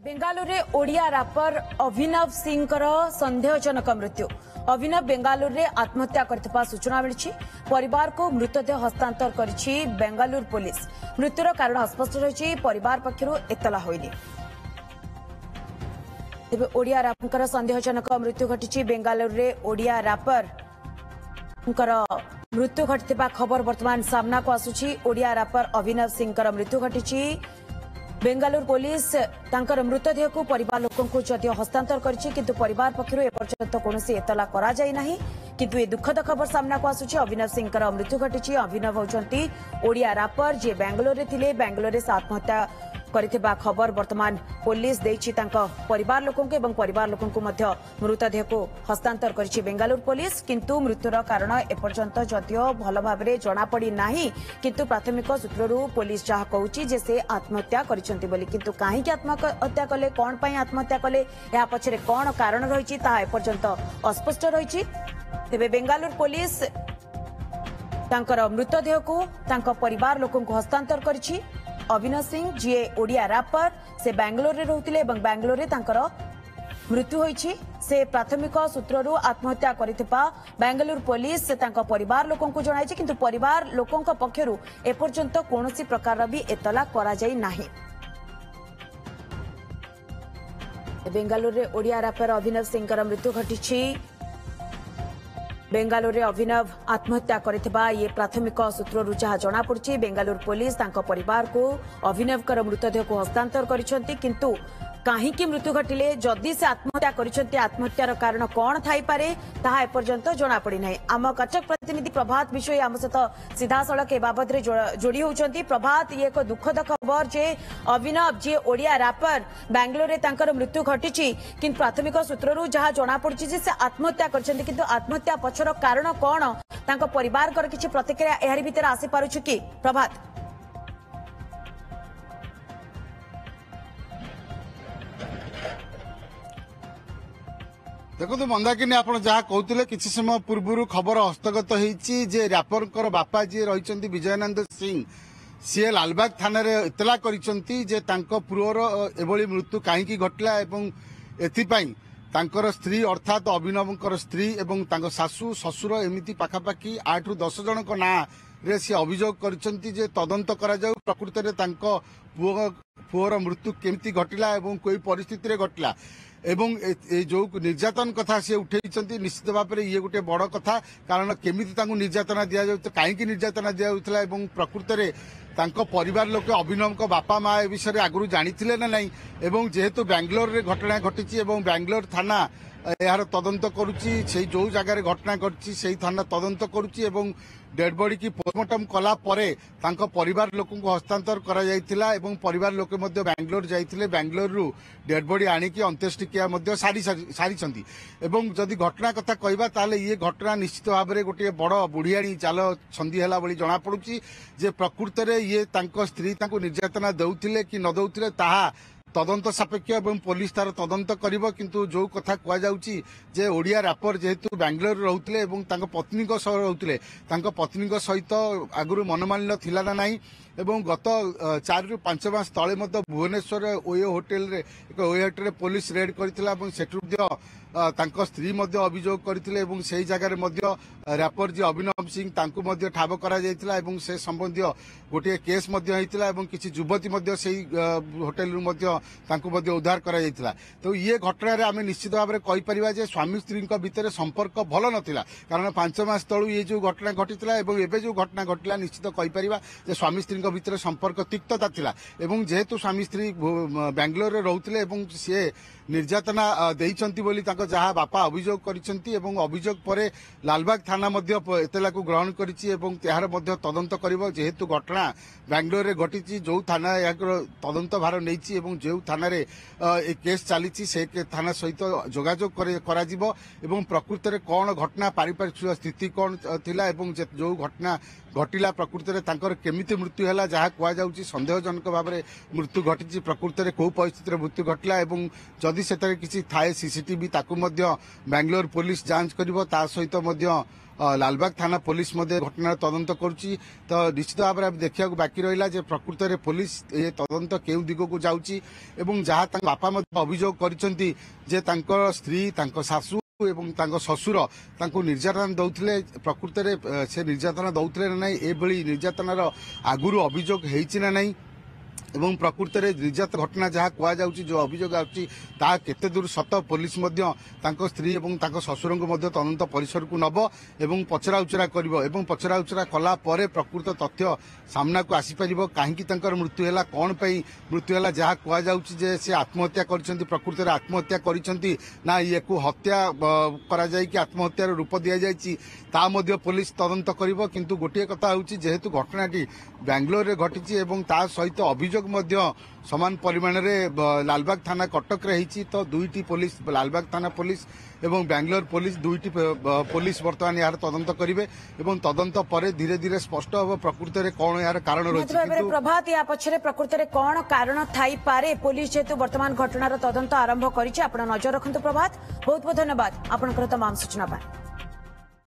बेंगालुरु रे ओडिया रैपर अभिनव सिंह संदेहजनक मृत्यु। अभिनव बेंगालुरु रे आत्महत्या करथिबा सूचना मिली। परिवार को मृतदेह हस्तांतर करिछि बेंगालुरु पुलिस। मृत्युर कारण अस्पष्ट रही। परिवार पक्षरु एतला होइनि। तेबे ओडिया रैपर संदेहजनक मृत्यु घटिछि। बेंगालुरु रे ओडिया रैपर मृत्यु घटिथिबा खबर वर्तमान सामना को आसुछि। ओडिया रैपर अभिनव सिंह मृत्यु घटिछि। बेंगालुरु पुलिस तांकर मृतदेह को परिवार लोकों को जदियो हस्तांतर करिछि, किंतु परिवार पक्षरु एपर्यंत कोनोसी एतला करा जाय नाही। किंतु ये दुखद खबर सामना को आसुछि। अभिनव सिंह मृत्यु घटिछि। अभिनव होचंती ओडिया रैपर जे बेंगलोर रे थिले। बेंगलोर रे आत्महत्या करथिबा खबर वर्तमान पुलिस देछि तांका परिवार लोकों के एवं परिवार लोकों को मध्य मृतदेह को हस्तांतर करिछि बेंगालुरु पुलिस। किंतु मृत्युर कारण एपर्यंत जदियो भल भाबरे जणा पड़ी नाही, किंतु प्राथमिक सूत्ररु पुलिस जहा कहूछि जे से आत्महत्या करिसंती बोली। किंतु काहे कि आत्महत्या कले, कोन पई आत्महत्या कले, या पछरे कोन कारण रहिछि ता एपर्यंत अस्पष्ट रहिछि। तेबे बेंगालुरु पुलिस तांकर मृतदेह को तांका परिवार लोकों को हस्तांतर करिछि। अभिनव सिंह जी ओडिया रैपर से बेंगलोर रे रहउतिले एवं बेंगलोर रे तांकर मृत्यु होइछि। से प्राथमिक सूत्ररु आत्महत्या करिथिबा बेंगलोर पुलिस तांका परिवार लोकों को जणाइछि, किंतु परिवार लोकों पक्षरु एपर्यंत कोनोसी प्रकार भी एतला करा जाई नाही। बेंगलोर रे ओडिया रैपर अभिनव सिंह मृत्यु घटिछि। बेंगालुरु रे अभिनव आत्महत्या करथिबा ये प्राथमिक सूत्ररु जहा जणा पड़छि। बेंगालुरु पुलिस तांका परिवार को अभिनव मृतदेह को हस्तांतर करिसंती, किंतु काहे की मृत्यु घटिले, जदि से आत्महत्या करिसंती आत्महत्यार कारण कोन थाई पारे ताहा एपर्यंत जणा पड़ी नाही। आम कटक प्रतिनिधि प्रभात विषय आम सहित सीधा सड़क ए बाबद रे जोड़ी होउचंती। प्रभात, ये एक दुखद खबर जे अभिनव जे ओडिया रैपर बेंगलोर रे तांकर मृत्यु घटिछि, किंतु प्राथमिक सूत्ररु जहा जणा पड़छि जे से आत्महत्या करिसंती, किंतु आत्महत्या पछर कारण कोन तांको परिवार कर किछि प्रतिक्रिया एहारि भितर आसी पारुछि कि? प्रभात, देखो मंदाकिनी आप जहाँ कहते किसी समय पूर्व खबर हस्तगत होती जे रैपर बापा जी रही विजयानंद सिंह सी लालबाग थाना इतला कर पुअर एभली मृत्यु कहीं घटला एवं एथिपाई तांकर स्त्री अर्थात अभिनव स्त्री एवं शाशु ससुर एमती पाखापाखि 8 ରୁ 10 जन ना रे सी अभियोग कर तदंत करा जाऊ प्रकृत में पुअर मृत्यु केमती घटला एवं कोई परिस्थिति रे घटला एवं जो निर्यातन कथा सी उठे निश्चित भाव में ये गोटे बड़ कथा। कारण केमिति तांको निर्यातना दिया जाउत, कहीं निर्यातना दिया जाउतला एवं प्रकृत में परिवार लोक अभिनव को बापा माँ ए विषय आगु जानी ना नहीं। एवं जेहेतु बेंगलोर रे घटना घटी एवं बेंगलोर थाना यार तदंत करुच्ची, जो जगार घटना घटी से थाना तदंत करुच्ची एवं डेड बॉडी की पोस्टमार्टम कला परे तांको परिवार लोकों को हस्तांतर करा जायतिला एवं परिवार लोक मध्य बेंगलोर जाइतिले। बेंगलोर रु डेड बॉडी आनिकी अंत्येष्टिक्रिया मध्य सारी एवं जदि घटना कथा कहबा ताले ये घटना निश्चित भाव में गोटे बड़ बुढ़ियाणी चाल छंदी हैला बली जना पड़ुची जे प्रकृत रे ये तांको स्त्री तांको निर्यातना दउतिले कि न दउतिले ताहा तदंत सापेक्ष एवं पुलिस तार तदंत करिवो। किंतु जो कथा कह जाउची जे ओडिया रैपर जेहेतु बेंगलोर रहउतिले एवं तांको पत्नी को सह रहउतिले, तांको पत्नी को सहित आगुरु मनमालिन्य थिला ना नाही एवं गत 4 ରୁ 5 मास तले मध्य भुवनेश्वर ओयो होटेल रे एक ओयो होटेल पुलिस रेड करथिला एवं सेठु तांको स्त्री मध्य अभियोग करथिले एवं सेही जगह रे मध्य रैपर जी अभिनव सिंह तांको मध्य ठाब करा जायतिला एवं से संबंधी गोटे केस मध्य होइतिला एवं किछि युवती मध्य सेही होटेल रु मध्य तांको मध्य उद्धार करा जायतिला। तो ये घटना रे आमे निश्चित भाव में कहि परिबा जे स्वामी स्त्री भितर संपर्क भल नथिला। कारण 5 मास तळु ये जो घटना घटितिला एवं एबे जो घटना घटिला निश्चित कहि परिबा जे स्वामी स्त्री भितर संपर्क तिक्तता थिला एवं जेहेतु स्वामी स्त्री बेंगलोर रे रहउतिले एवं से निर्यातना देइचंती बोली तांको जहाँ बापा अभियोग करिसंती एवं अभियोग परे लालबाग थाना मध्य एतला को ग्रहण करिछि एवं त्यार मध्य तदंत करिवो। जेहेतु घटना बेंगलोर रे घटिछि, जो थाना याकर तदंत भार नैछि एवं जो थाना रे ए केस चलीछि से थाना सहित जोगाजोग करा जिवो एवं प्रकृत में कौन घटना पारिपार्श्विक स्थिति कौन थिला एवं जो घटना घटिला प्रकृत में तांकर केमिति मृत्यु हैला जहाँ कह जाउछि संदेहजनक भाव में मृत्यु घटी प्रकृत में कौ परिस्थिति मृत्यु घटला एवं जदि से किसी थाए सीसीटीवी ताकू मध्य बेंगलोर पुलिस जांच करिवो ता सहित मध्य लालबाग थाना पुलिस घटनार तदंत करुच्ची। तो निश्चित भाव में देखा बाकी रहा जे प्रकृत में पुलिस ये तदंत केउ दिग को जाउची एवं जहाँ बापा अभियोग करिसेंती जे तांकर स्त्री तांकर सासू एवं तांको ससुर तांको निर्यातना दौथिले प्रकृत में से निर्यातना दौथिले ना नहीं एभली निर्यातनार आगुरु अभियोग हेछि ना नहीं एवं प्रकृत में निर्यात घटना जहाँ कहुच्छी जो अभियोग आउची ता केते दूर सत पुलिस मध्य तांको स्त्री एवं तांको ससुर को मध्य तदंत परिसर को नब एवं पचरा उचरा करिवो एवं पचरा उचरा कला परे प्रकृत तथ्य सामना को आसी परिबो काहेकि तांकर मृत्यु हैला कोन पई मृत्यु हैला जहाँ कहुच्छी जे से आत्महत्या करिसेंती प्रकृत में आत्महत्या करिसेंती ना ये को हत्या करा जाय कि आत्महत्यार रूप दिया जायछि ता मध्य पुलिस तदंत करिवो। किंतु गोटे कथा होउछि जेहेतु घटनाटी बेंगलोर रे घटिछि एवं ता सहित अभियोग मध्य समान परिमाण रे लालबाग थाना कटक रे हिची तो दुईटी पुलिस लालबाग थाना पुलिस एवं बेंगलोर पुलिस दुईटी पुलिस वर्तमान यार तदंत करिवे एवं तदंत परे धीरे धीरे स्पष्ट हो प्रकृत में कौन यार कारण रही प्रभात या पछरे प्रकृत में कौन कारण थाई पारे पुलिस जेतु वर्तमान घटनार तदंत आरंभ करिछि। आपण नजर रखंतु प्रभात। बहुत बहुत धन्यवाद आपनकर तमाम सूचना पर।